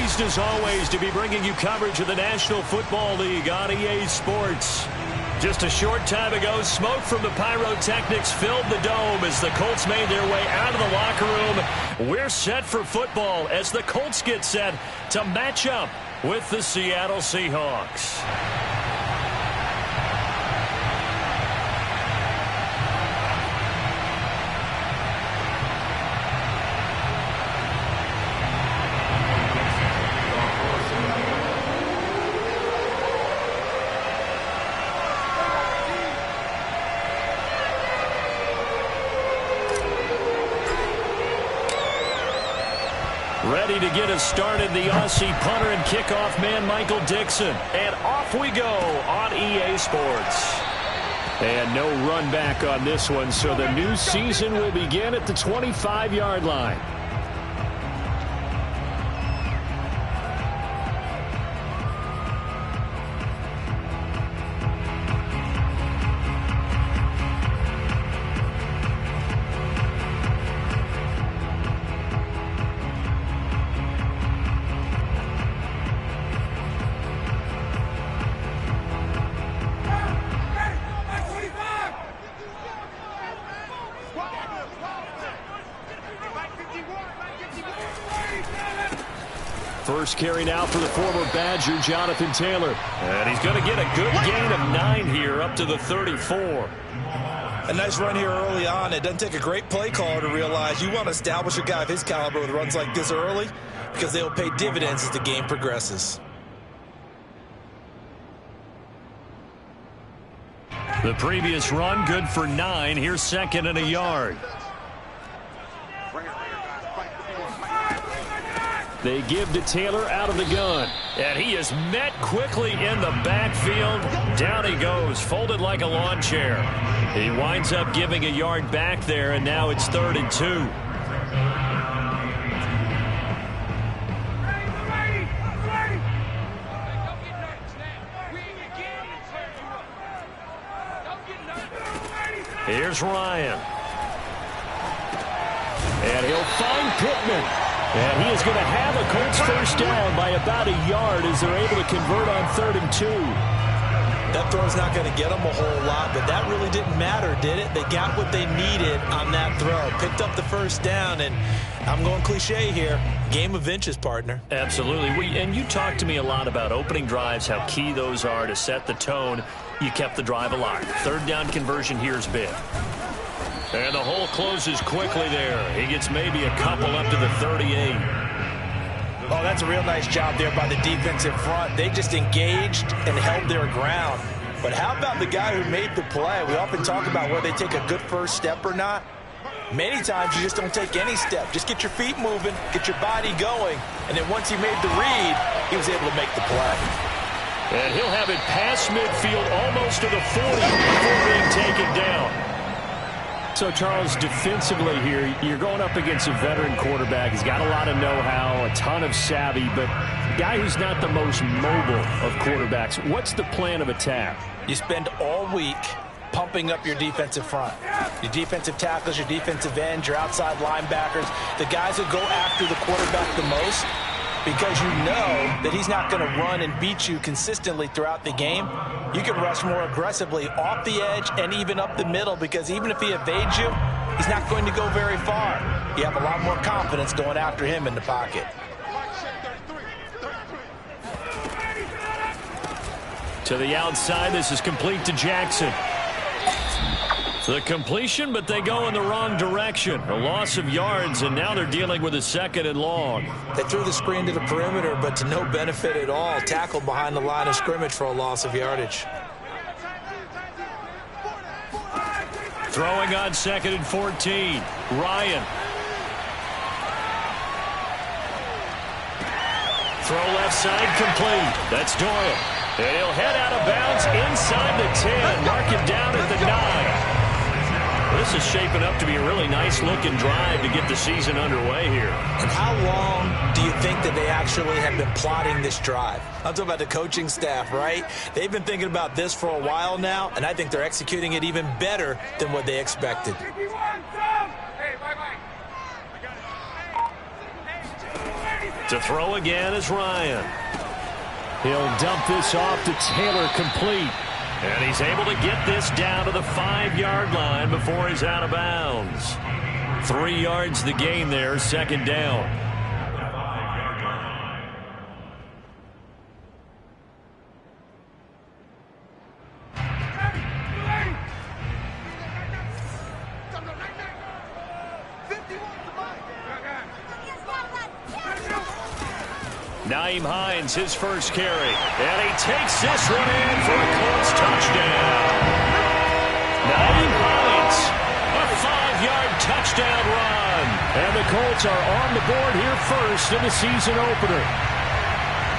pleased as always to be bringing you coverage of the National Football League on EA Sports. Just a short time ago, smoke from the pyrotechnics filled the dome as the Colts made their way out of the locker room. We're set for football as the Colts get set to match up with the Seattle Seahawks. Ready to get us started, the Aussie punter and kickoff man, Michael Dixon. And off we go on EA Sports. And no run back on this one, so the new season will begin at the 25-yard line. First carry now for the former Badger, Jonathan Taylor. And he's going to get a good gain of 9 here, up to the 34. A nice run here early on. It doesn't take a great play caller to realize you want to establish a guy of his caliber with runs like this early because they'll pay dividends as the game progresses. The previous run, good for 9. Here's second and a yard. They give to Taylor out of the gun. And he is met quickly in the backfield. Down he goes, folded like a lawn chair. He winds up giving a yard back there, and now it's 3rd and 2. Here's Ryan. And he'll find Pittman. And he is going to have a Colts first down by about a yard as they're able to convert on 3rd and 2. That throw's not going to get them a whole lot, but that really didn't matter, did it? They got what they needed on that throw. Picked up the first down, and I'm going cliche here. Game of inches, partner. Absolutely. And you talked to me a lot about opening drives, how key those are to set the tone. You kept the drive alive. 3rd down conversion here is big. And the hole closes quickly there. He gets maybe a couple up to the 38. Oh, that's a real nice job there by the defensive front. They just engaged and held their ground. But how about the guy who made the play? We often talk about whether they take a good first step or not. Many times you just don't take any step. Just get your feet moving, get your body going. And then once he made the read, he was able to make the play. And he'll have it past midfield almost to the 40 before being taken down. So, Charles, defensively here, you're going up against a veteran quarterback. He's got a lot of know-how, a ton of savvy, but a guy who's not the most mobile of quarterbacks. What's the plan of attack? You spend all week pumping up your defensive front. Your defensive tackles, your defensive ends, your outside linebackers, the guys that go after the quarterback the most, because you know that he's not going to run and beat you consistently throughout the game. You can rush more aggressively off the edge and even up the middle, because even if he evades you, he's not going to go very far. You have a lot more confidence going after him in the pocket. To the outside, this is complete to Jackson. The completion, but they go in the wrong direction. A loss of yards, and now they're dealing with a 2nd and long. They threw the screen to the perimeter, but to no benefit at all. Tackled behind the line of scrimmage for a loss of yardage. Throwing on 2nd and 14. Ryan. Throw left side complete. That's Doyle. And he'll head out of bounds inside the 10. Mark him down at the 9. This is shaping up to be a really nice-looking drive to get the season underway here. And how long do you think that they actually have been plotting this drive? I'm talking about the coaching staff, right? They've been thinking about this for a while now, and I think they're executing it even better than what they expected. To throw again is Ryan. He'll dump this off to Taylor, complete. And he's able to get this down to the 5-yard line before he's out of bounds. 3 yards the gain there, second down. Nyheim Hines, his first carry. And he takes this one in for a Colts touchdown. Nyheim Hines, a 5-yard touchdown run. And the Colts are on the board here first in the season opener.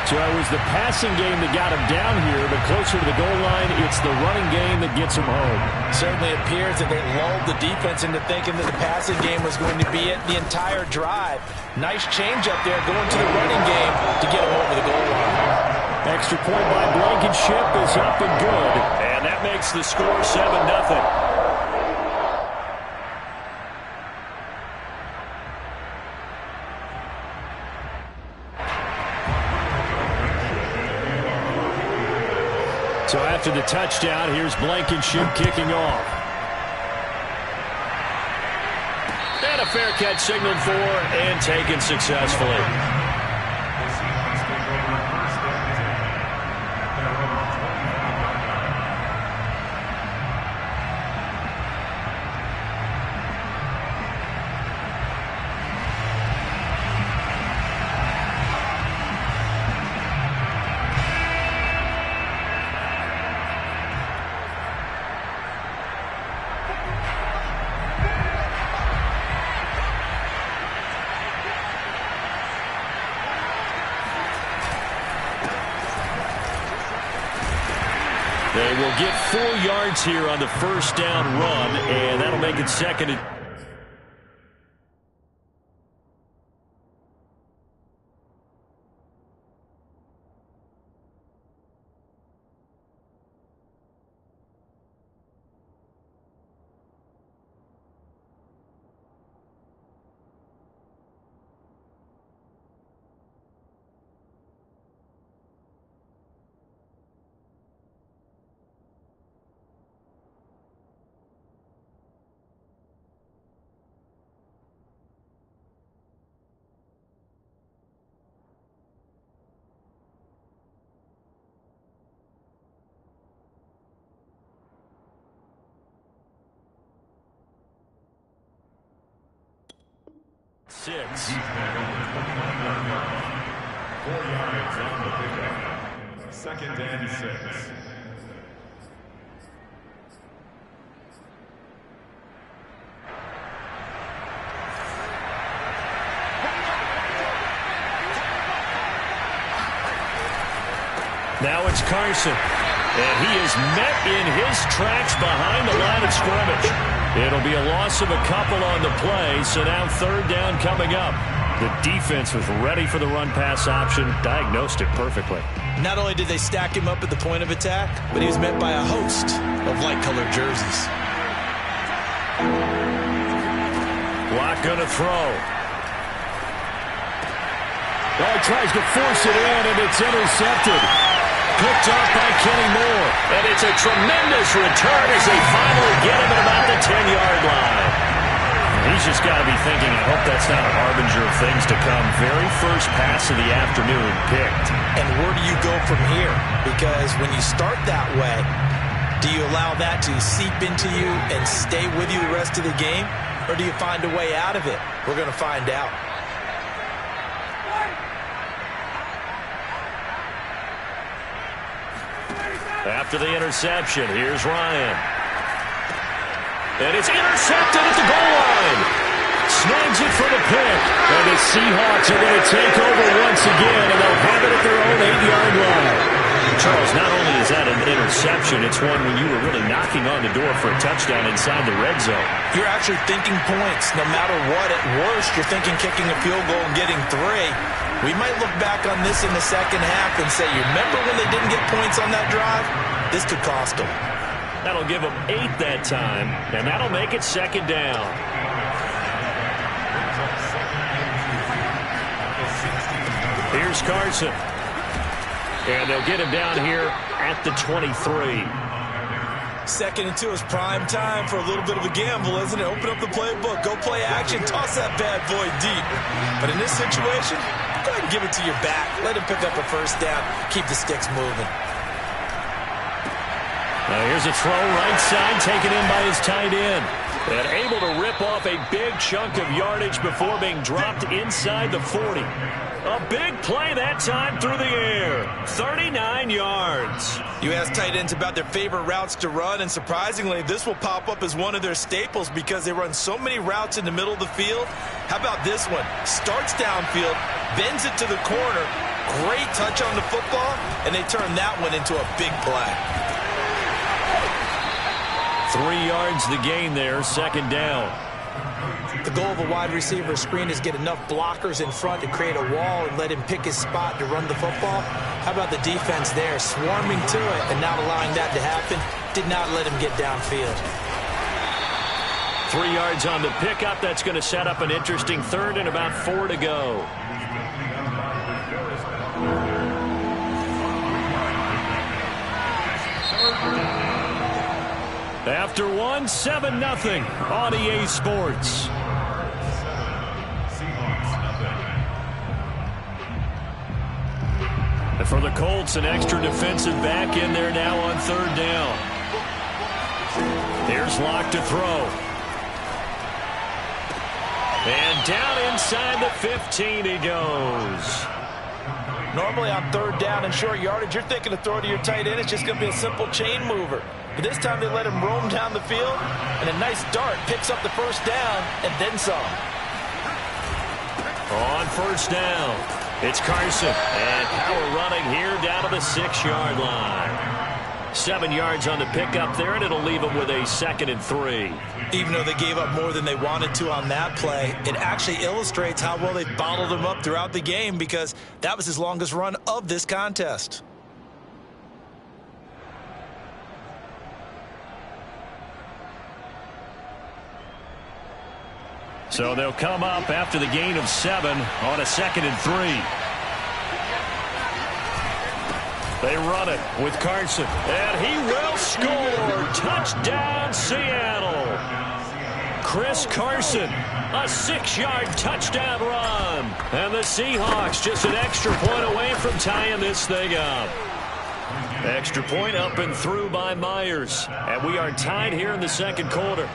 So it was the passing game that got him down here, but closer to the goal line, it's the running game that gets him home. Certainly appears that they lulled the defense into thinking that the passing game was going to be it the entire drive. Nice change up there going to the running game to get him over the goal line. Extra point by Blankenship is up and good. And that makes the score 7-0. So after the touchdown, here's Blankenship kicking off. And a fair catch signaled for and taken successfully. They will get 4 yards here on the first down run, and that'll make it second and... Six. 4 yards on the pickup. Second and 6. Now it's Carson. And he is met in his tracks behind the line of scrimmage. It'll be a loss of a couple on the play, so now third down coming up. The defense was ready for the run-pass option, diagnosed it perfectly. Not only did they stack him up at the point of attack, but he was met by a host of light-colored jerseys. Block going to throw. Oh, he tries to force it in, and it's intercepted. Picked up by Kenny Moore. And it's a tremendous return as they finally get him at about the 10-yard line. He's just got to be thinking, I hope that's not a harbinger of things to come. Very first pass of the afternoon picked. And where do you go from here? Because when you start that way, do you allow that to seep into you and stay with you the rest of the game? Or do you find a way out of it? We're going to find out. After the interception, here's Ryan. And it's intercepted at the goal line. Snags it for the pick. And the Seahawks are going to take over once again, and they'll have it at their own 8-yard line. Charles, not only is that an interception, it's one when you were really knocking on the door for a touchdown inside the red zone. You're actually thinking points. No matter what, at worst, you're thinking kicking a field goal and getting 3. We might look back on this in the second half and say, you remember when they didn't get points on that drive? This could cost them. That'll give them 8 that time, and that'll make it second down. Here's Carson. And they'll get him down here at the 23. 2nd and 2 is prime time for a little bit of a gamble, isn't it? Open up the playbook, go play action, toss that bad boy deep. But in this situation, go ahead and give it to your back. Let him pick up a first down. Keep the sticks moving. Now here's a throw right side, taken in by his tight end. And able to rip off a big chunk of yardage before being dropped inside the 40. A big play that time through the air. 39 yards. You ask tight ends about their favorite routes to run, and surprisingly, this will pop up as one of their staples because they run so many routes in the middle of the field. How about this one? Starts downfield, bends it to the corner, great touch on the football, and they turn that one into a big play. 3 yards the gain there, 2nd down. The goal of a wide receiver screen is get enough blockers in front to create a wall and let him pick his spot to run the football. How about the defense there, swarming to it and not allowing that to happen? Did not let him get downfield. 3 yards on the pickup. That's going to set up an interesting 3rd and about 4 to go. After 1, 7-0 on EA Sports. And for the Colts, an extra defensive back in there now on 3rd down. Here's Locke to throw. And down inside the 15 he goes. Normally on 3rd down and short yardage, you're thinking to throw to your tight end. It's just going to be a simple chain mover. But this time they let him roam down the field, and a nice dart picks up the first down and then some. On 1st down, it's Carson. And power running here down to the 6-yard line. 7 yards on the pickup there, and it'll leave them with a 2nd and 3. Even though they gave up more than they wanted to on that play, it actually illustrates how well they bottled him up throughout the game because that was his longest run of this contest. So they'll come up after the gain of 7 on a 2nd and 3. They run it with Carson, and he will score. Touchdown, Seattle. Chris Carson, a 6-yard touchdown run. And the Seahawks just an extra point away from tying this thing up. Extra point up and through by Myers. And we are tied here in the 2nd quarter.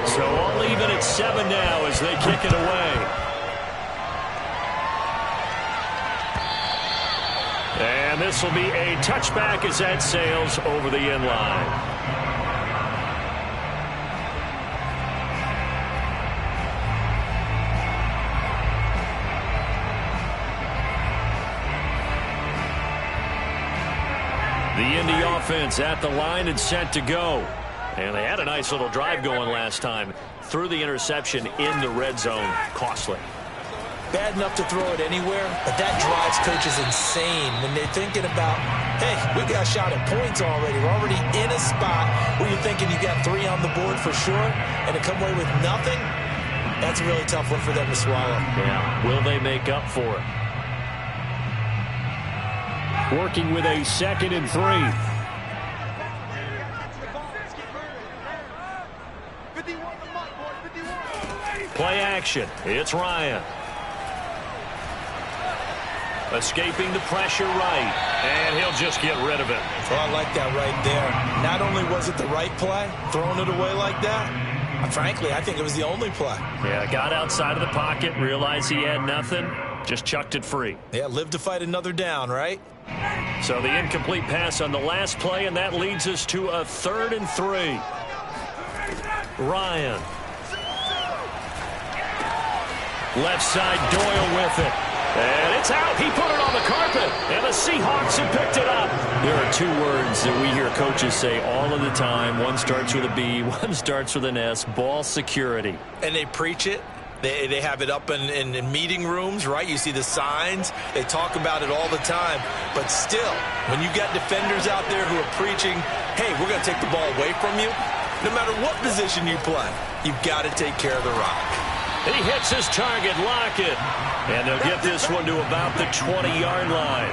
So all even at 7 now as they kick it away. And this will be a touchback as that sails over the end line. The Indy offense at the line and set to go. And they had a nice little drive going last time. Threw the interception in the red zone. Costly. Bad enough to throw it anywhere, but that drives coaches insane when they're thinking about, hey, we got a shot at points already. We're already in a spot where you're thinking you got 3 on the board for sure, and to come away with nothing, that's a really tough one for them to swallow. Yeah, will they make up for it? Working with a 2nd and 3. Play action. It's Ryan. Escaping the pressure right. And he'll just get rid of it. Well, I like that right there. Not only was it the right play, throwing it away like that, frankly, I think it was the only play. Yeah, got outside of the pocket, realized he had nothing, just chucked it free. Yeah, live to fight another down, right? So the incomplete pass on the last play, and that leads us to a 3rd and 3. Ryan. Left side, Doyle with it. And it's out. He put it on the carpet. And the Seahawks have picked it up. There are 2 words that we hear coaches say all of the time. One starts with a B, one starts with an S. Ball security. And they preach it. They have it up in meeting rooms, right? You see the signs. They talk about it all the time. But still, when you got defenders out there who are preaching, hey, we're going to take the ball away from you, no matter what position you play, you've got to take care of the rock. He hits his target, Lockett. And they'll get this one to about the 20-yard line.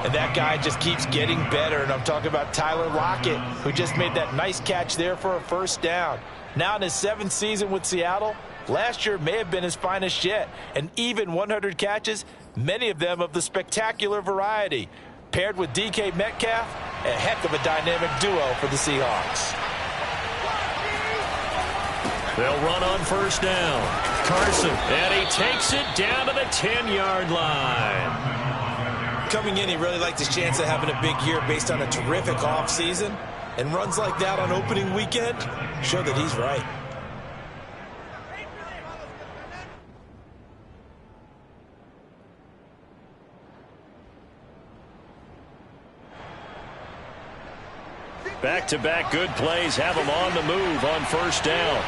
And that guy just keeps getting better. And I'm talking about Tyler Lockett, who just made that nice catch there for a first down. Now in his 7th season with Seattle, last year may have been his finest yet. And even 100 catches, many of them of the spectacular variety. Paired with DK Metcalf, a heck of a dynamic duo for the Seahawks. They'll run on first down. Carson, and he takes it down to the 10-yard line. Coming in, he really liked his chance of having a big year based on a terrific offseason. And runs like that on opening weekend show that he's right. Back-to-back good plays have him on the move on first down.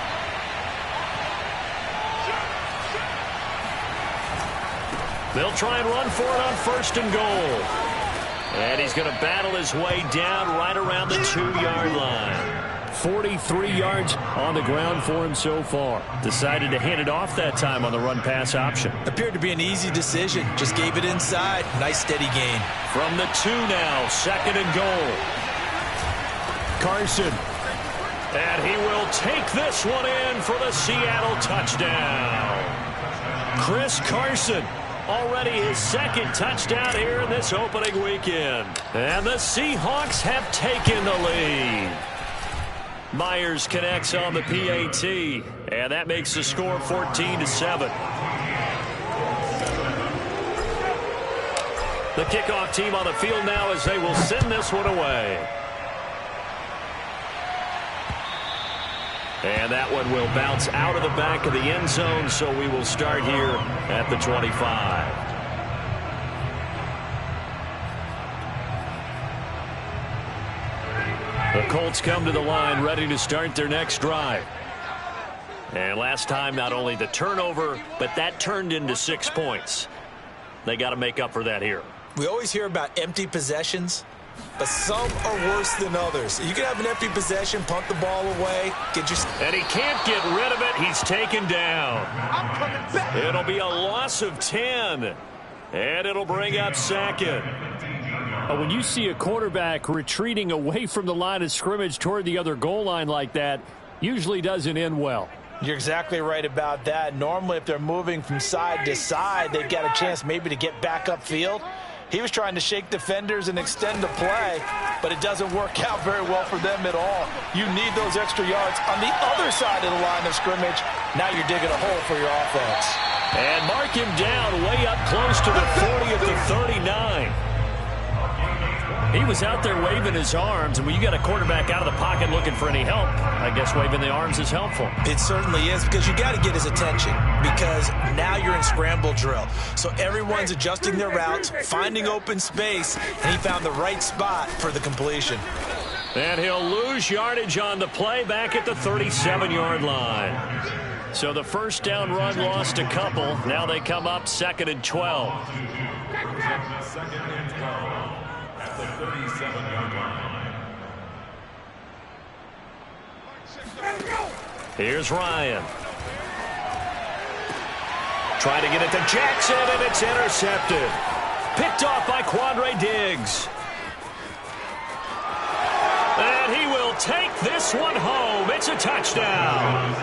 They'll try and run for it on first and goal. And he's going to battle his way down right around the 2-yard line. 43 yards on the ground for him so far. Decided to hand it off that time on the run-pass option. Appeared to be an easy decision. Just gave it inside. Nice steady gain. From the 2 now, second and goal. Carson. And he will take this one in for the Seattle touchdown. Chris Carson. Already his 2nd touchdown here in this opening weekend. And the Seahawks have taken the lead. Myers connects on the PAT. And that makes the score 14-7. The kickoff team on the field now as they will send this one away. And that one will bounce out of the back of the end zone, so we will start here at the 25. The Colts come to the line ready to start their next drive. And last time, not only the turnover, but that turned into 6 points. They got to make up for that here. We always hear about empty possessions, but some are worse than others. You can have an empty possession, punt the ball away, and he can't get rid of it. He's taken down. It'll be a loss of 10, and it'll bring up 2nd. When you see a quarterback retreating away from the line of scrimmage toward the other goal line like that, usually doesn't end well. You're exactly right about that. Normally, if they're moving from side to side, they've got a chance maybe to get back upfield. He was trying to shake defenders and extend the play, but it doesn't work out very well for them at all. You need those extra yards on the other side of the line of scrimmage. Now you're digging a hole for your offense. And mark him down way up close to the 40 at the 39. He was out there waving his arms, and when you got a quarterback out of the pocket looking for any help, I guess waving the arms is helpful. It certainly is, because you got to get his attention, because now you're in scramble drill. So everyone's adjusting their routes, finding open space, and he found the right spot for the completion. And he'll lose yardage on the play back at the 37-yard line. So the first down run lost a couple. Now they come up 2nd and 12. The 37-yard line. Here's Ryan. Trying to get it to Jackson, and it's intercepted. Picked off by Quandre Diggs. And he will take this one home. It's a touchdown.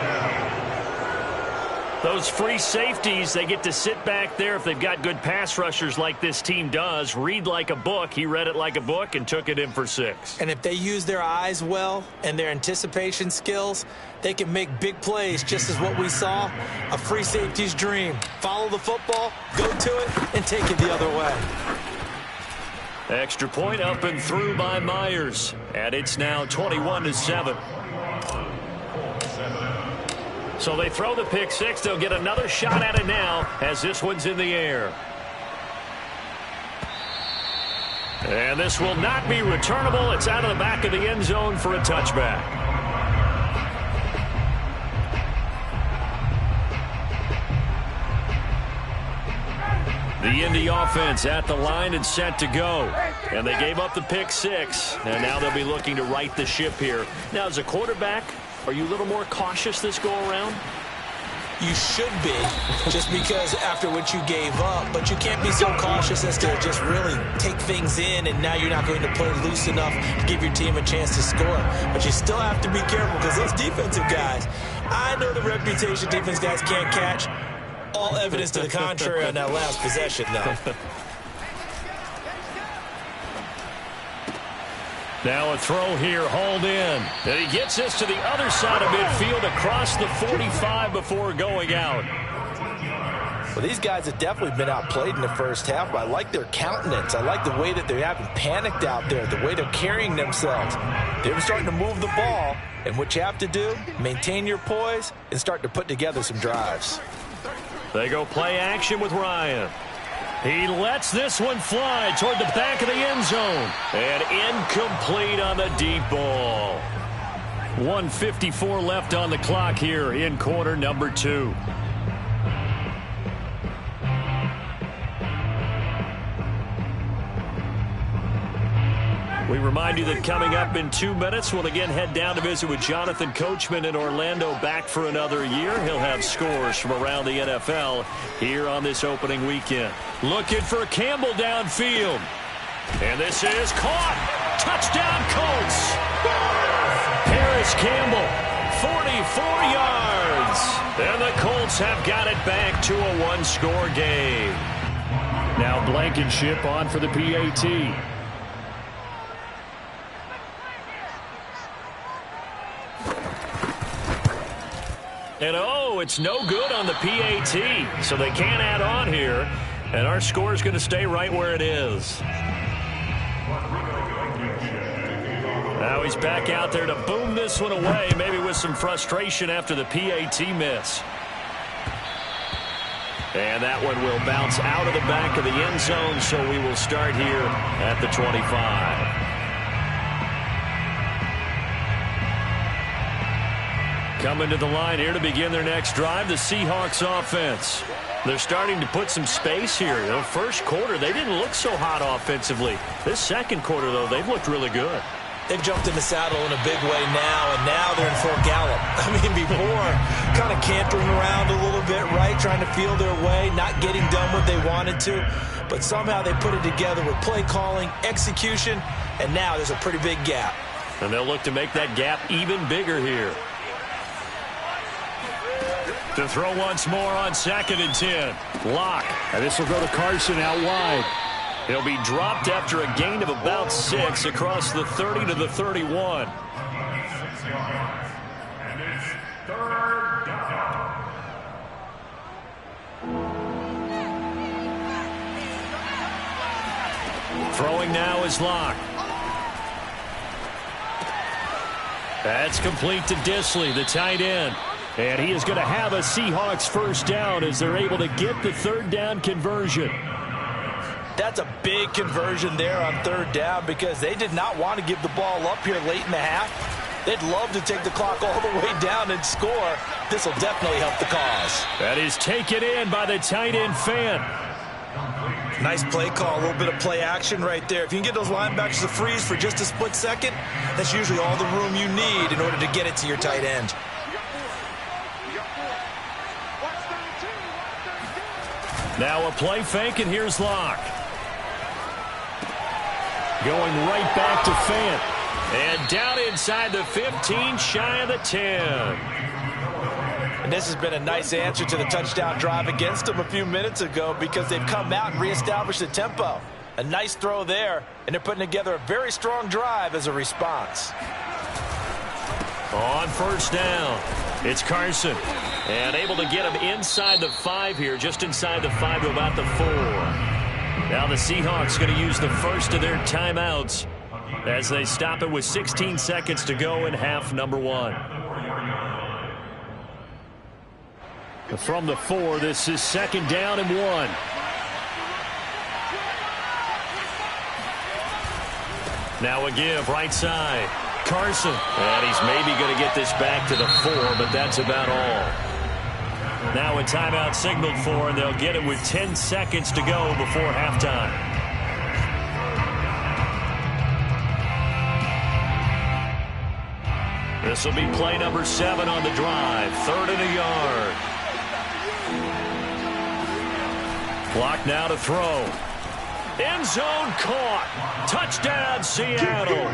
Those free safeties, they get to sit back there if they've got good pass rushers like this team does. Read like a book. He read it like a book and took it in for 6. And if they use their eyes well and their anticipation skills, they can make big plays, just as what we saw. A free safety's dream. Follow the football, go to it, and take it the other way. Extra point up and through by Myers. And it's now 21-7. So they throw the pick 6. They'll get another shot at it now as this one's in the air. And this will not be returnable. It's out of the back of the end zone for a touchback. The Indy offense at the line and set to go. And they gave up the pick 6. And now they'll be looking to right the ship here. Now, as a quarterback, are you a little more cautious this go-around? You should be, just because after what you gave up. But you can't be so cautious as to just really take things in, and now you're not going to play loose enough to give your team a chance to score. But you still have to be careful, because those defensive guys, I know the reputation defense guys can't catch. All evidence to the contrary on that last possession, though. Now a throw here, hauled in. And he gets this to the other side of midfield across the 45 before going out. Well, these guys have definitely been outplayed in the first half, but I like their countenance. I like the way that they haven't panicked out there, the way they're carrying themselves. They're starting to move the ball, and what you have to do, maintain your poise and start to put together some drives. They go play action with Ryan. He lets this one fly toward the back of the end zone. And incomplete on the deep ball. 1:54 left on the clock here in quarter number 2. We remind you that coming up in 2 minutes, we'll again head down to visit with Jonathan Coachman in Orlando, back for another year. He'll have scores from around the NFL here on this opening weekend. Looking for Campbell downfield. And this is caught. Touchdown, Colts. Paris Campbell, 44 yards. And the Colts have got it back to a one-score game. Now Blankenship on for the PAT. And oh, it's no good on the PAT, so they can't add on here, and our score is going to stay right where it is. Now he's back out there to boom this one away, maybe with some frustration after the PAT miss. And that one will bounce out of the back of the end zone, so we will start here at the 25. Coming to the line here to begin their next drive, the Seahawks offense. They're starting to put some space here. You know, first quarter, they didn't look so hot offensively. This second quarter, though, they've looked really good. They've jumped in the saddle in a big way now, and now they're in full gallop. I mean, before, kind of cantering around a little bit, right, trying to feel their way, not getting done what they wanted to. But somehow they put it together with play calling, execution, and now there's a pretty big gap. And they'll look to make that gap even bigger here. To throw once more on 2nd and 10. Lock. And this will go to Carson out wide. He'll be dropped after a gain of about 6 across the 30 to the 31. 6 yards. And it's 3rd down. Throwing now is Lock. That's complete to Disley, the tight end. And he is going to have a Seahawks first down as they're able to get the 3rd down conversion. That's a big conversion there on 3rd down, because they did not want to give the ball up here late in the half. They'd love to take the clock all the way down and score. This will definitely help the cause. That is taken in by the tight end Fant. Nice play call, a little bit of play action right there. If you can get those linebackers to freeze for just a split second, that's usually all the room you need in order to get it to your tight end. Now a play fake, and here's Lock. Going right back to Fant. And down inside the 15, shy of the 10. And this has been a nice answer to the touchdown drive against them a few minutes ago, because they've come out and reestablished the tempo. A nice throw there, and they're putting together a very strong drive as a response. On 1st down, it's Carson. And able to get him inside the 5 here, just inside the 5 to about the 4. Now the Seahawks going to use the first of their timeouts as they stop it with 16 seconds to go in half number 1. From the 4, this is 2nd down and 1. Now a give right side. Carson. And he's maybe going to get this back to the 4, but that's about all. Now a timeout signaled for, and they'll get it with 10 seconds to go before halftime. This will be play number 7 on the drive. 3rd and a yard. Clock now to throw. End zone caught. Touchdown, Seattle.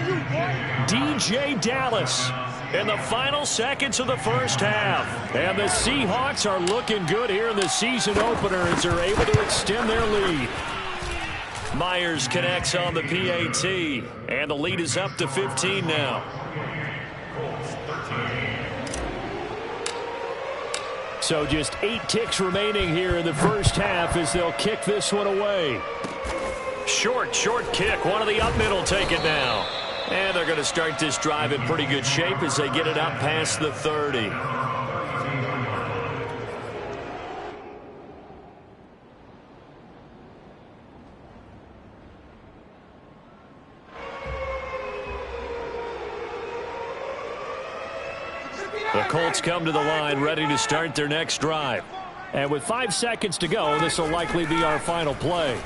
DJ Dallas in the final seconds of the first half. And the Seahawks are looking good here in the season opener as they're able to extend their lead. Myers connects on the PAT, and the lead is up to 15 now. So just 8 ticks remaining here in the first half as they'll kick this one away. Short kick. One of the up middle take it now. And they're going to start this drive in pretty good shape as they get it up past the 30. The Colts come to the line ready to start their next drive. And with 5 seconds to go, this will likely be our final play.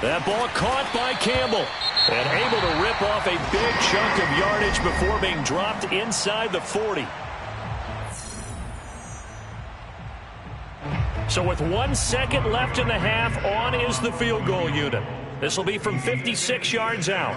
That ball caught by Campbell. And able to rip off a big chunk of yardage before being dropped inside the 40. So with 1 second left in the half, on is the field goal unit. This will be from 56 yards out.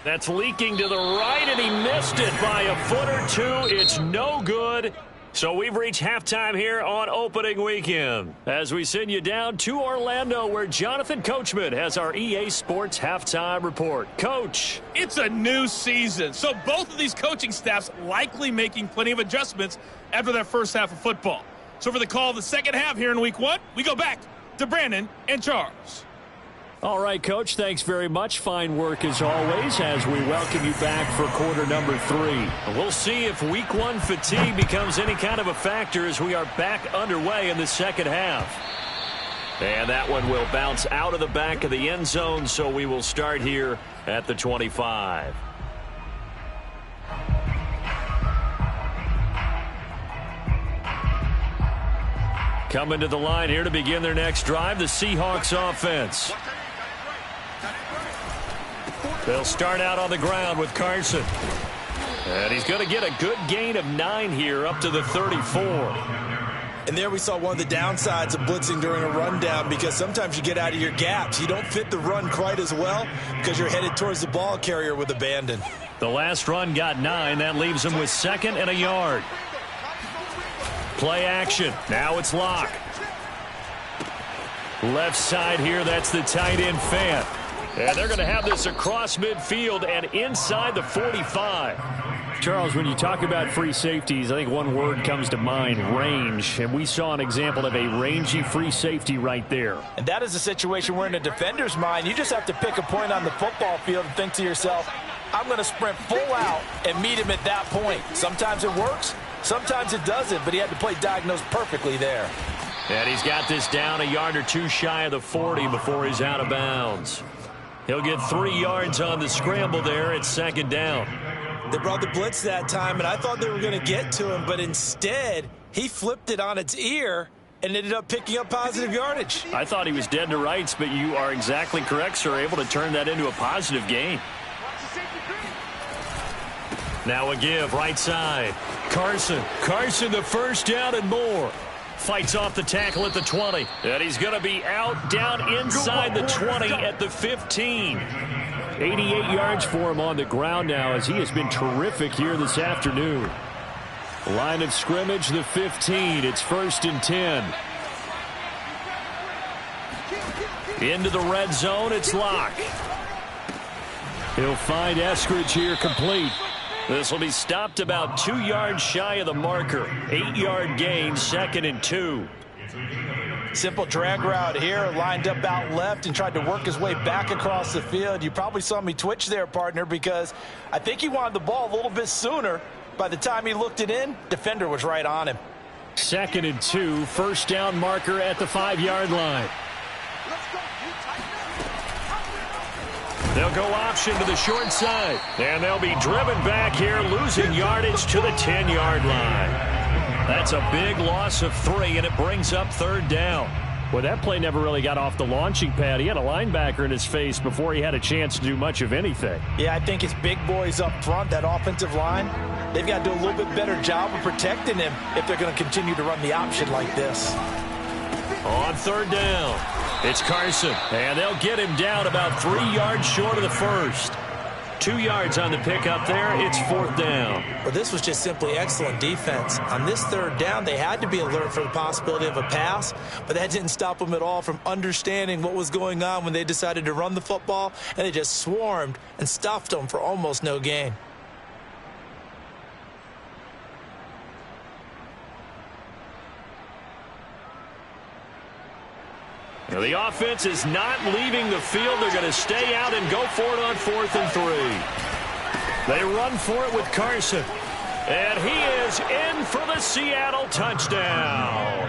That's leaking to the right, and he missed it by a foot or two. It's no good. So we've reached halftime here on opening weekend as we send you down to Orlando where Jonathan Coachman has our EA Sports halftime report. Coach. It's a new season, so both of these coaching staffs likely making plenty of adjustments after their first half of football. So for the call of the second half here in week 1, we go back to Brandon and Charles. All right, Coach, thanks very much. Fine work as always as we welcome you back for quarter number 3. We'll see if week 1 fatigue becomes any kind of a factor as we are back underway in the second half. And that one will bounce out of the back of the end zone, so we will start here at the 25. Coming to the line here to begin their next drive, the Seahawks offense. They'll start out on the ground with Carson. And he's going to get a good gain of 9 here up to the 34. And there we saw one of the downsides of blitzing during a rundown because sometimes you get out of your gaps. You don't fit the run quite as well because you're headed towards the ball carrier with abandon. The last run got 9. That leaves him with 2nd and a yard. Play action. Now it's Locke. Left side here, that's the tight end Fant. And they're going to have this across midfield and inside the 45. Charles, when you talk about free safeties, I think one word comes to mind, range. And we saw an example of a rangy free safety right there. And that is a situation where in a defender's mind, you just have to pick a point on the football field and think to yourself, I'm going to sprint full out and meet him at that point. Sometimes it works, sometimes it doesn't, but he had to play diagnosed perfectly there. And he's got this down a yard or two shy of the 40 before he's out of bounds. He'll get 3 yards on the scramble there at 2nd down. They brought the blitz that time, and I thought they were going to get to him, but instead, he flipped it on its ear and ended up picking up positive yardage. I thought he was dead to rights, but you are exactly correct, sir, able to turn that into a positive gain. Now a give, right side. Carson the first down and more. Fights off the tackle at the 20. And he's going to be out down inside the 20 at the 15. 88 yards for him on the ground now as he has been terrific here this afternoon. Line of scrimmage, the 15. It's 1st and 10. Into the red zone, it's Locke. He'll find Eskridge here complete. This will be stopped about 2 yards shy of the marker. 8-yard gain, 2nd and 2. Simple drag route here, lined up out left and tried to work his way back across the field. You probably saw me twitch there, partner, because I think he wanted the ball a little bit sooner. By the time he looked it in, defender was right on him. 2nd and 2, 1st down marker at the 5-yard line. They'll go option to the short side. And they'll be driven back here, losing yardage to the 10-yard line. That's a big loss of 3, and it brings up 3rd down. Well, that play never really got off the launching pad. He had a linebacker in his face before he had a chance to do much of anything. Yeah, I think his big boys up front, that offensive line, they've got to do a little bit better job of protecting him if they're going to continue to run the option like this. On third down, it's Carson, and they'll get him down about 3 yards short of the first. 2 yards on the pickup there. It's fourth down. Well, this was just simply excellent defense. On this third down, they had to be alert for the possibility of a pass, but that didn't stop them at all from understanding what was going on when they decided to run the football, and they just swarmed and stuffed them for almost no gain. Now, the offense is not leaving the field. They're going to stay out and go for it on 4th and 3. They run for it with Carson. And he is in for the Seattle touchdown.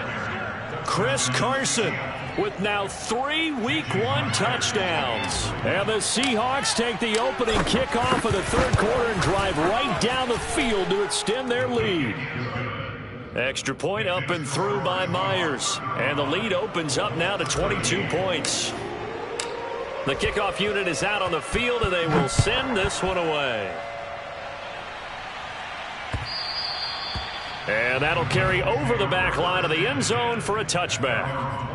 Chris Carson with now 3 Week 1 touchdowns. And the Seahawks take the opening kickoff of the third quarter and drive right down the field to extend their lead. Extra point up and through by Myers. And the lead opens up now to 22 points. The kickoff unit is out on the field, and they will send this one away. And that'll carry over the back line of the end zone for a touchback.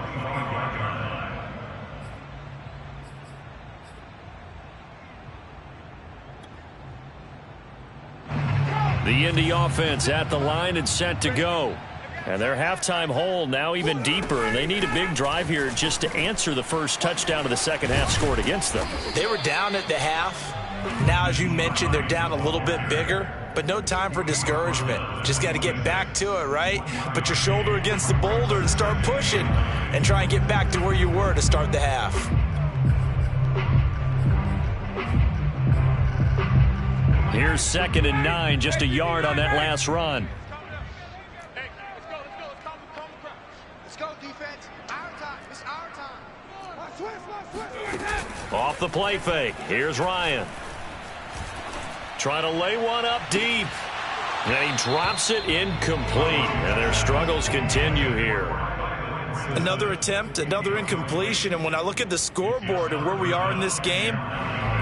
The Indy offense at the line and set to go. And their halftime hole now even deeper, and they need a big drive here just to answer the first touchdown of the second half scored against them. They were down at the half. Now, as you mentioned, they're down a little bit bigger, but no time for discouragement. Just got to get back to it, right? Put your shoulder against the boulder and start pushing and try and get back to where you were to start the half. Here's 2nd and 9, just a yard on that last run. Hey, let's go. Let's go, defense. Our time. It's our time. Off the play fake. Here's Ryan. Trying to lay one up deep. And he drops it incomplete. And their struggles continue here. Another attempt, another incompletion. And when I look at the scoreboard and where we are in this game,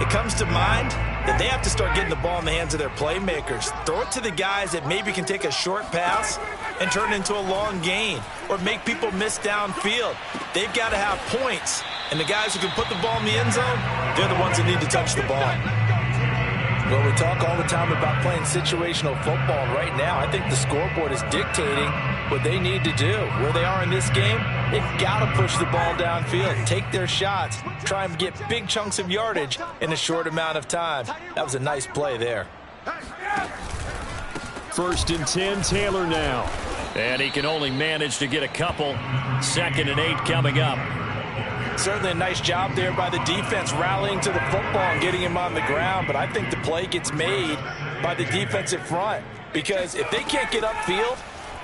it comes to mind that they have to start getting the ball in the hands of their playmakers. Throw it to the guys that maybe can take a short pass and turn it into a long gain or make people miss downfield. They've got to have points. And the guys who can put the ball in the end zone, they're the ones that need to touch the ball. Well, we talk all the time about playing situational football. And right now, I think the scoreboard is dictating what they need to do. Where they are in this game, they've got to push the ball downfield, take their shots, try and get big chunks of yardage in a short amount of time. That was a nice play there. 1st and 10, Taylor now. And he can only manage to get a couple. 2nd and 8 coming up. Certainly a nice job there by the defense rallying to the football and getting him on the ground. But I think the play gets made by the defensive front. Because if they can't get upfield,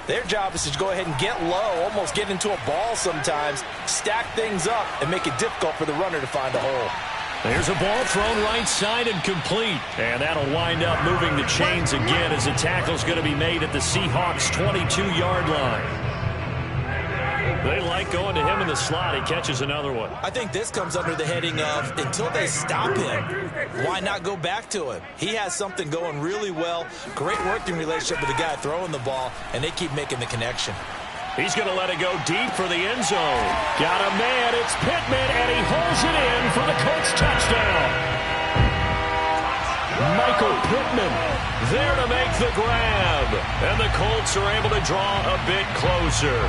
their job is to go ahead and get low, almost get into a ball sometimes, stack things up, and make it difficult for the runner to find a hole. There's a ball thrown right side and complete. And that'll wind up moving the chains again as the tackle's going to be made at the Seahawks' 22-yard line. They like going to him in the slot. He catches another one. I think this comes under the heading of until they stop him, why not go back to him? He has something going really well. Great working relationship with the guy throwing the ball, and they keep making the connection. He's going to let it go deep for the end zone. Got a man. It's Pittman, and he holds it in for the Colts touchdown. Michael Pittman there to make the grab. And the Colts are able to draw a bit closer.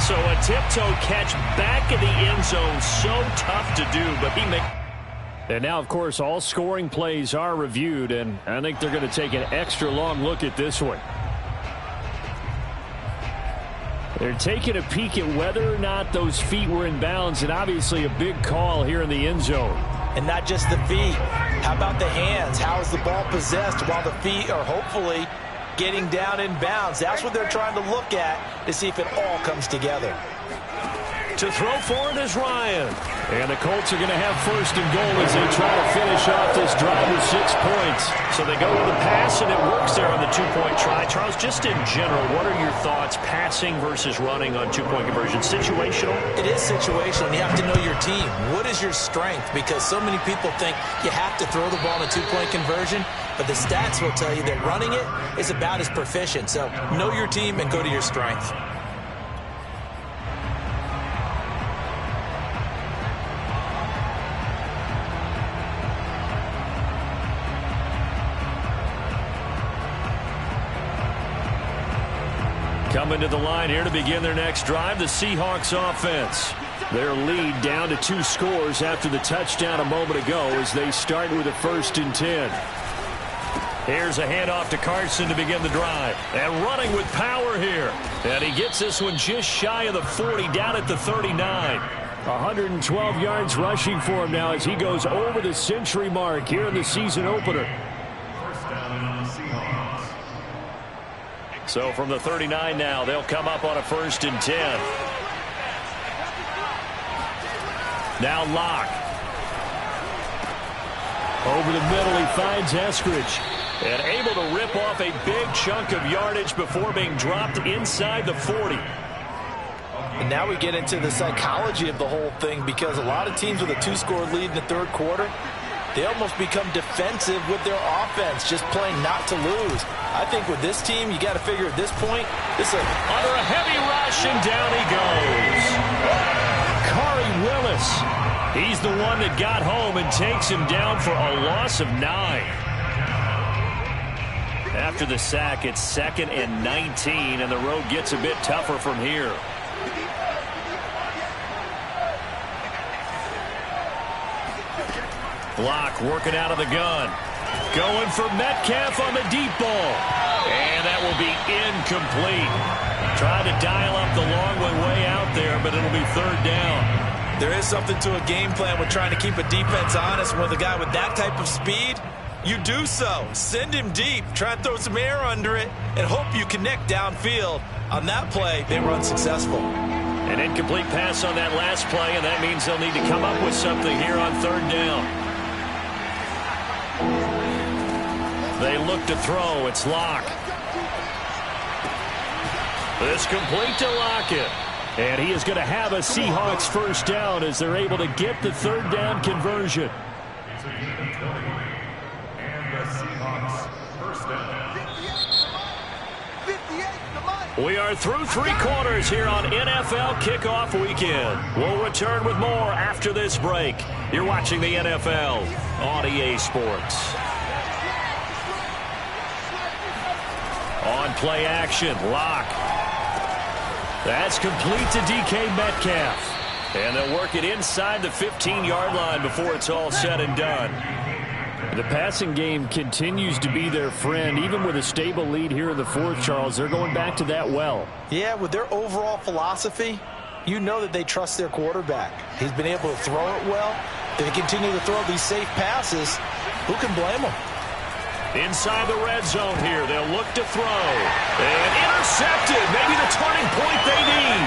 So a tiptoe catch back in the end zone, so tough to do, but he makes. And now, of course, all scoring plays are reviewed, and I think they're going to take an extra long look at this one. They're taking a peek at whether or not those feet were in bounds, and obviously a big call here in the end zone. And not just the feet. How about the hands? How is the ball possessed while the feet are hopefully getting down in bounds? That's what they're trying to look at to see if it all comes together. To throw for it is Ryan. And the Colts are going to have first and goal as they try to finish off this drive with 6 points. So they go with a pass, and it works there on the two-point try. Charles, just in general, what are your thoughts passing versus running on two-point conversion? Situational? It is situational. You have to know your team. What is your strength? Because so many people think you have to throw the ball in a two-point conversion, but the stats will tell you that running it is about as proficient. So know your team and go to your strength. Coming to the line here to begin their next drive, the Seahawks offense. Their lead down to 2 scores after the touchdown a moment ago as they start with a 1st and 10. Here's a handoff to Carson to begin the drive. And running with power here. And he gets this one just shy of the 40, down at the 39. 112 yards rushing for him now as he goes over the century mark here in the season opener. So from the 39 now, they'll come up on a 1st and 10. Now Locke. Over the middle, he finds Eskridge. And able to rip off a big chunk of yardage before being dropped inside the 40. And now we get into the psychology of the whole thing, because a lot of teams with a 2-score lead in the 3rd quarter, they almost become defensive with their offense, just playing not to lose. I think with this team, you got to figure at this point, this is under a heavy rush, and down he goes. Khari Willis. He's the one that got home and takes him down for a loss of 9. After the sack, it's 2nd and 19, and the road gets a bit tougher from here. Block working out of the gun. Going for Metcalf on the deep ball. And that will be incomplete. Trying to dial up the long way out there, but it'll be 3rd down. There is something to a game plan with trying to keep a defense honest. With a guy with that type of speed, you do so. Send him deep. Try and throw some air under it and hope you connect downfield. On that play, they were unsuccessful. An incomplete pass on that last play, and that means they'll need to come up with something here on 3rd down. They look to throw. It's Locke. This complete to Lockett. And he is going to have a Seahawks 1st down as they're able to get the 3rd down conversion. It's a game of 20. And the Seahawks 1st down. 58. We are through 3 quarters here on NFL Kickoff Weekend. We'll return with more after this break. You're watching the NFL on EA Sports. On play action, Locke. That's complete to DK Metcalf. And they'll work it inside the 15-yard line before it's all said and done. The passing game continues to be their friend. Even with a stable lead here in the 4th, Charles, they're going back to that well. Yeah, with their overall philosophy, you know that they trust their quarterback. He's been able to throw it well. They continue to throw these safe passes. Who can blame them? Inside the red zone here, they'll look to throw. And intercepted, maybe the turning point they need.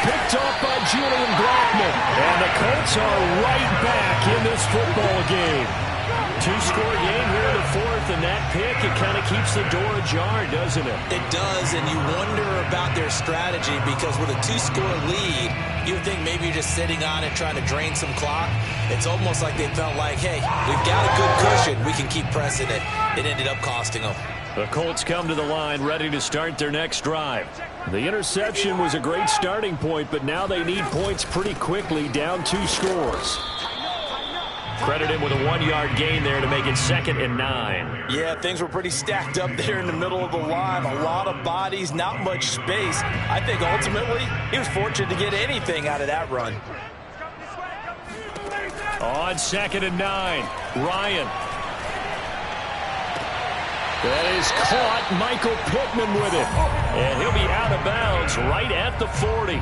Picked off by Julian Blackmon. And the Colts are right back in this football game. 2-score game here in the 4th, and that pick, it kind of keeps the door ajar, doesn't it? It does, and you wonder about their strategy, because with a 2-score lead, you would think maybe you're just sitting on it trying to drain some clock. It's almost like they felt like, hey, we've got a good cushion. We can keep pressing it. It ended up costing them. The Colts come to the line ready to start their next drive. The interception was a great starting point, but now they need points pretty quickly, down 2 scores. Credit him with a 1-yard gain there to make it 2nd and 9. Yeah, things were pretty stacked up there in the middle of the line. A lot of bodies, not much space. I think ultimately he was fortunate to get anything out of that run. On 2nd and 9, Ryan. That is caught. Michael Pittman with it. And he'll be out of bounds right at the 40.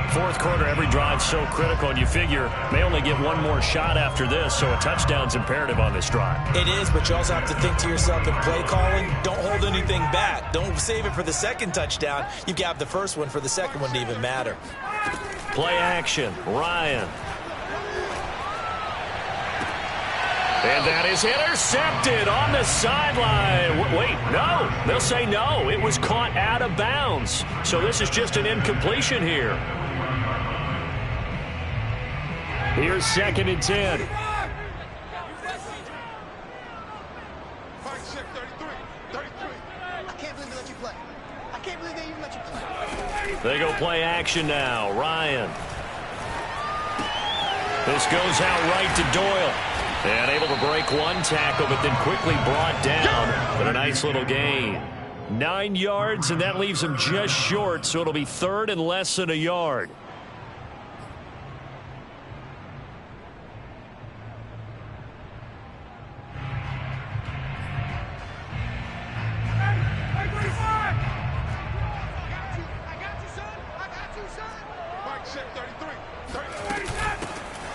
4th quarter, every drive so critical, and you figure they only get one more shot after this, so a touchdown's imperative on this drive. It is, but you also have to think to yourself in play calling, don't hold anything back. Don't save it for the 2nd touchdown. You've got the 1st one for the 2nd one to even matter. Play action, Ryan. And that is intercepted on the sideline. Wait, no. They'll say no. It was caught out of bounds. So this is just an incompletion here. Here's 2nd and 10. They go play action now. Ryan. This goes out right to Doyle. And able to break one tackle, but then quickly brought down. But a nice little gain. 9 yards, and that leaves him just short, so it'll be 3rd and less than a yard.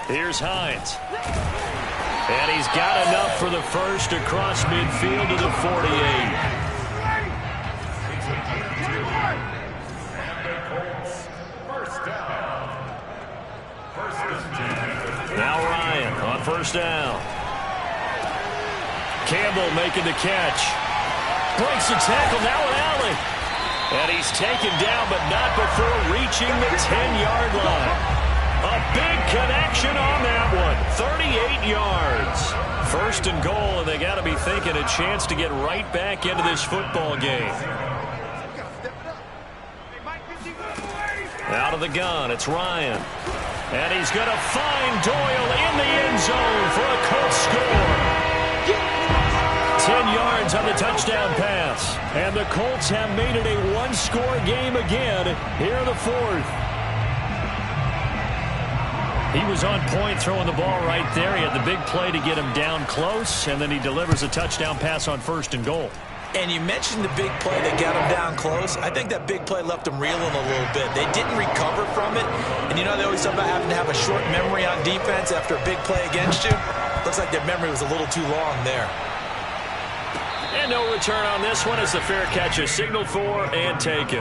Here's Hines. And he's got enough for the first across midfield to the 48. Now Ryan on 1st down. Campbell making the catch. Breaks the tackle, now an alley. And he's taken down, but not before reaching the 10-yard line. A big connection on that one. 38 yards. 1st and goal, and they got to be thinking a chance to get right back into this football game. Out of the gun, it's Ryan. And he's going to find Doyle in the end zone for a Colts score. 10 yards on the touchdown pass. And the Colts have made it a one-score game again here in the 4th. He was on point throwing the ball right there. He had the big play to get him down close, and then he delivers a touchdown pass on 1st and goal. And you mentioned the big play that got him down close. I think that big play left him reeling a little bit. They didn't recover from it. And you know they always talk about having to have a short memory on defense after a big play against you. Looks like their memory was a little too long there. And no return on this one as the fair catch is signaled for and taken.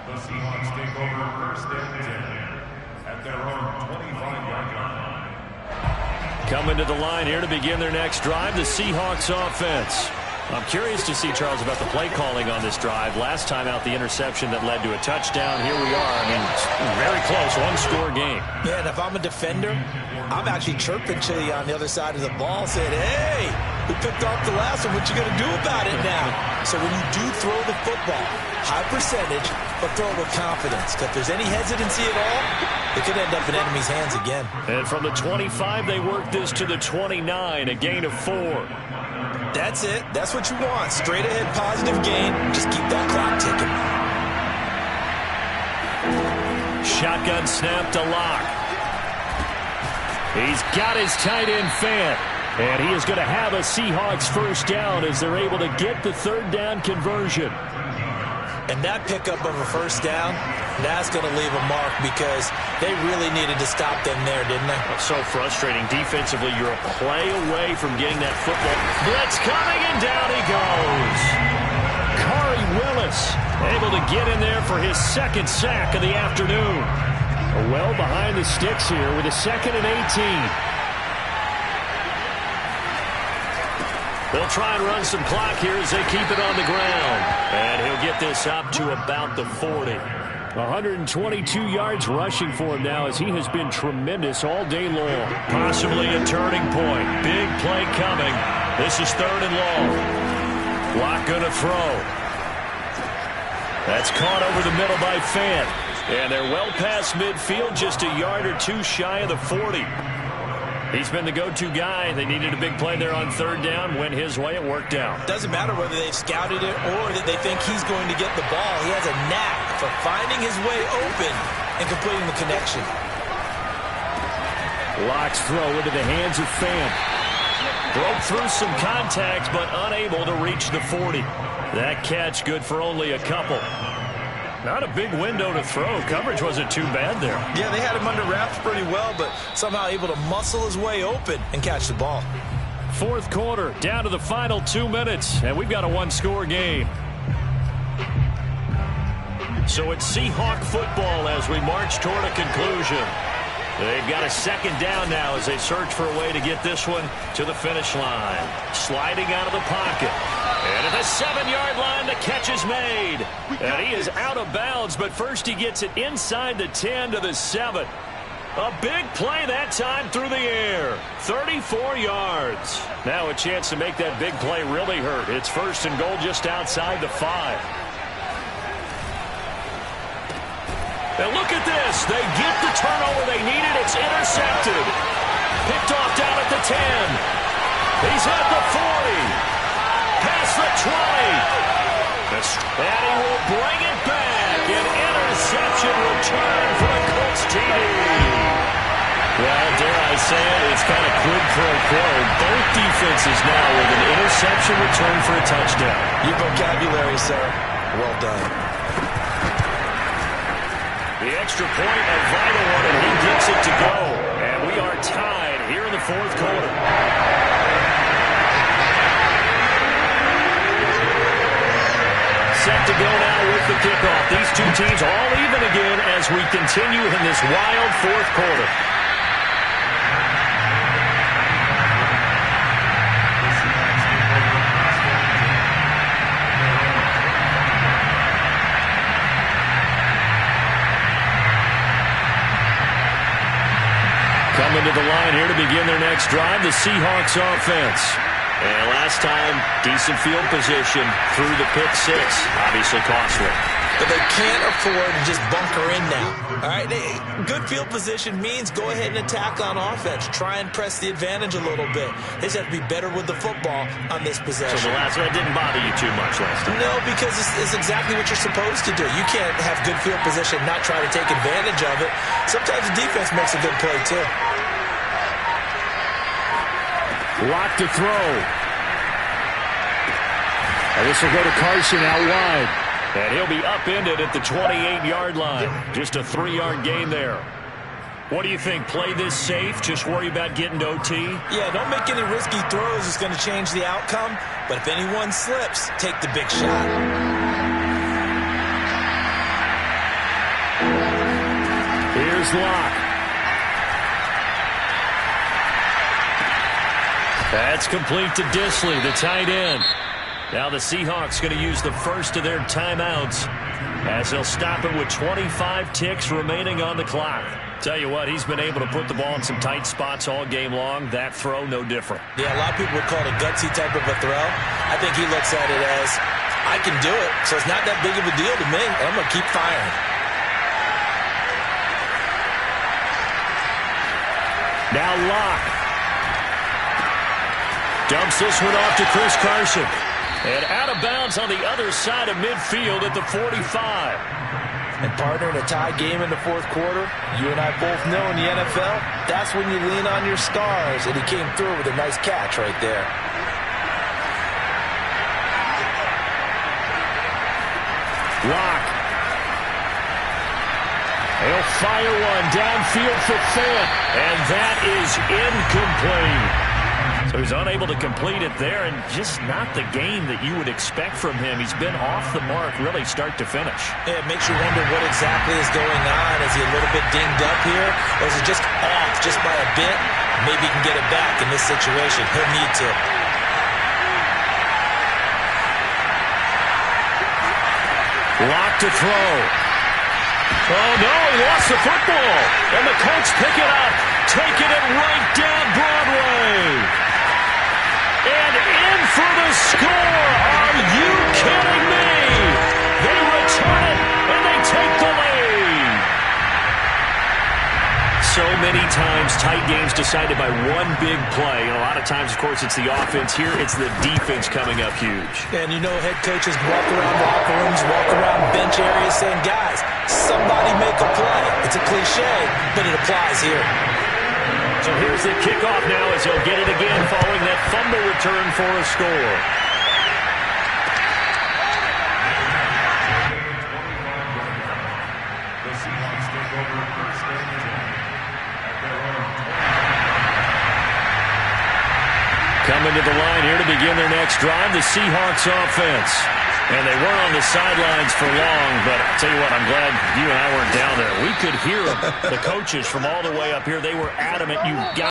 The Seahawks take over 1st and 10 at their own 25-yard line. Coming to the line here to begin their next drive, the Seahawks offense. I'm curious to see, Charles, about the play calling on this drive. Last time out, the interception that led to a touchdown. Here we are. I mean, very close, one-score game. Yeah, and if I'm a defender, I'm actually chirping to you on the other side of the ball, saying, hey, we picked off the last one. What you going to do about it now? So when you do throw the football, high percentage, but throw it with confidence. Because if there's any hesitancy at all, it could end up in enemy's hands again. And from the 25, they work this to the 29, a gain of 4. That's it. That's what you want. Straight ahead, positive gain. Just keep that clock ticking. Shotgun snap to Locke. He's got his tight end Fant. And he is going to have a Seahawks 1st down as they're able to get the 3rd down conversion. And that pickup of a 1st down, that's going to leave a mark because they really needed to stop them there, didn't they? So frustrating. Defensively, you're a play away from getting that football. Blitz coming, and down he goes. Khari Willis able to get in there for his 2nd sack of the afternoon. Well behind the sticks here with a 2nd and 18. They'll try and run some clock here as they keep it on the ground. And he'll get this up to about the 40. 122 yards rushing for him now as he has been tremendous all day long. Possibly a turning point. Big play coming. This is 3rd and long. Locke going to throw. That's caught over the middle by Fant. And they're well past midfield, just a yard or two shy of the 40. He's been the go-to guy. They needed a big play there on 3rd down. Went his way. It worked out. Doesn't matter whether they've scouted it or that they think he's going to get the ball. He has a knack for finding his way open and completing the connection. Locke's throw into the hands of Fant. Broke through some contacts, but unable to reach the 40. That catch good for only a couple. Not a big window to throw. Coverage wasn't too bad there. Yeah, they had him under wraps pretty well, but somehow able to muscle his way open and catch the ball. 4th quarter, down to the final 2 minutes, and we've got a one-score game. So it's Seahawk football as we march toward a conclusion. They've got a second down now as they search for a way to get this one to the finish line. Sliding out of the pocket. And at the 7-yard line, the catch is made. And he is out of bounds, but first he gets it inside the 10 to the 7. A big play that time through the air. 34 yards. Now a chance to make that big play really hurt. It's first and goal just outside the 5. And look at this. They get the turnover they needed. It's intercepted. Picked off down at the 10. He's at the 40. Past the 20. And he will bring it back. An interception return for the Colts TD. Well, dare I say it, it's kind of quid pro quo. Both defenses now with an interception return for a touchdown. Your vocabulary, sir. Well done. The extra point, a vital one, and he gets it to go. And we are tied here in the fourth quarter. Set to go now with the kickoff. These two teams all even again as we continue in this wild fourth quarter. Coming to the line here to begin their next drive, the Seahawks offense. And last time, decent field position through the pick 6. Obviously costly. But they can't afford to just bunker in now. All right, good field position means go ahead and attack on offense. Try and press the advantage a little bit. They just have to be better with the football on this possession. So the last one didn't bother you too much last time? No, because it's exactly what you're supposed to do. You can't have good field position, not try to take advantage of it. Sometimes the defense makes a good play, too. Lock to throw. And this will go to Carson out wide. And he'll be upended at the 28-yard line. Just a 3-yard gain there. What do you think? Play this safe? Just worry about getting to OT? Yeah, don't make any risky throws. It's going to change the outcome. But if anyone slips, take the big shot. Here's Locke. That's complete to Disley, the tight end. Now the Seahawks going to use the first of their timeouts as they'll stop it with 25 ticks remaining on the clock. Tell you what, he's been able to put the ball in some tight spots all game long. That throw, no different. Yeah, a lot of people would call it a gutsy type of a throw. I think he looks at it as, I can do it, so it's not that big of a deal to me. I'm going to keep firing. Now Locke. Dumps this one off to Chris Carson. And out of bounds on the other side of midfield at the 45. And partner, in a tie game in the fourth quarter, you and I both know in the NFL, that's when you lean on your stars. And he came through with a nice catch right there. Locke. He'll fire one downfield for Fant. And that is incomplete. So he's unable to complete it there, and just not the game that you would expect from him. He's been off the mark really start to finish. Yeah, it makes you wonder what exactly is going on. Is he a little bit dinged up here, or is it just off just by a bit? Maybe he can get it back in this situation. He'll need to. Locke to throw. Oh, no, he lost the football. And the Colts pick it up, taking it right down Broadway. And in for the score. Are you kidding me? They return it, and they take the lead. So many times, tight games decided by one big play. And a lot of times, of course, it's the offense. Here, it's the defense coming up huge. And you know head coaches walk around locker rooms, walk around bench areas saying, guys, somebody make a play. It's a cliche, but it applies here. So here's the kickoff now as he'll get it again following that fumble return for a score. The Seahawks take over first and 10 at their own. Coming to the line here to begin their next drive, the Seahawks offense. And they weren't on the sidelines for long, but I'll tell you what, I'm glad you and I weren't down there. We could hear them, the coaches from all the way up here. They were adamant, you've got